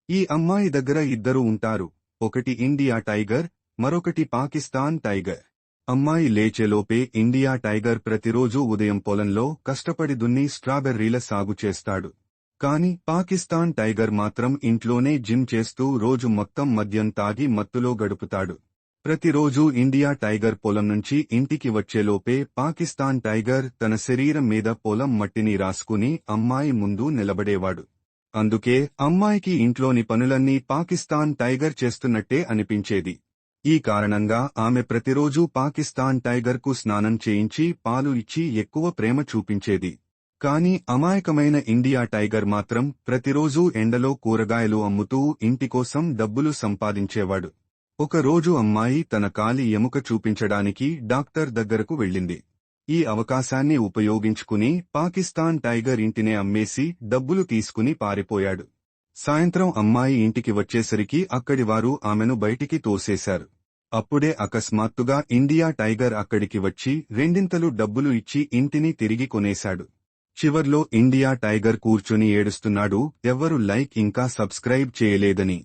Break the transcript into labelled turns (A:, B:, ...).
A: ఈ అమ్మాయి దగ్గర ఇద్దరు ఉంటారు, ఒకటి ఇండియా టైగర్, మరొకటి పాకిస్తాన్ టైగర్. అమ్మాయి లేచేలోపే ఇండియా టైగర్ ప్రతిరోజూ ఉదయం పొలంలో కష్టపడి దున్ని స్ట్రాబెర్రీల సాగు చేస్తాడు. కాని పాకిస్తాన్ టైగర్ మాత్రం ఇంట్లోనే జిమ్ చేస్తూ రోజు మొత్తం మద్యం తాగి మత్తులో గడుపుతాడు. ప్రతిరోజూ ఇండియా టైగర్ పొలం నుంచి ఇంటికి వచ్చేలోపే పాకిస్తాన్ టైగర్ తన శరీరం మీద పొలం మట్టిని రాసుకుని అమ్మాయి ముందు నిలబడేవాడు. అందుకే అమ్మాయికి ఇంట్లోని పనులన్నీ పాకిస్తాన్ టైగర్ చేస్తున్నట్టే అనిపించేది. ఈ కారణంగా ఆమె ప్రతిరోజూ పాకిస్తాన్ టైగర్ కు స్నానం చేయించి పాలు ఇచ్చి ఎక్కువ ప్రేమ చూపించేది. కాని అమాయకమైన ఇండియా టైగర్ మాత్రం ప్రతిరోజూ ఎండలో కూరగాయలు అమ్ముతూ ఇంటికోసం డబ్బులు సంపాదించేవాడు. ఒకరోజు అమ్మాయి తన కాలి ఎముక చూపించడానికి డాక్టర్ దగ్గరకు వెళ్ళింది. ఈ అవకాశాన్ని ఉపయోగించుకుని పాకిస్తాన్ టైగర్ ఇంటినే అమ్మేసి డబ్బులు తీసుకుని పారిపోయాడు. సాయంత్రం అమ్మాయి ఇంటికి వచ్చేసరికి అక్కడివారు ఆమెను బయటికి తోసేశారు. అప్పుడే అకస్మాత్తుగా ఇండియా టైగర్ అక్కడికి వచ్చి రెండింతలు డబ్బులు ఇచ్చి ఇంటిని తిరిగి కొనేశాడు. చివర్లో ఇండియా టైగర్ కూర్చుని ఏడుస్తున్నాడు, ఎవ్వరు లైక్ ఇంకా సబ్స్క్రైబ్ చేయలేదని.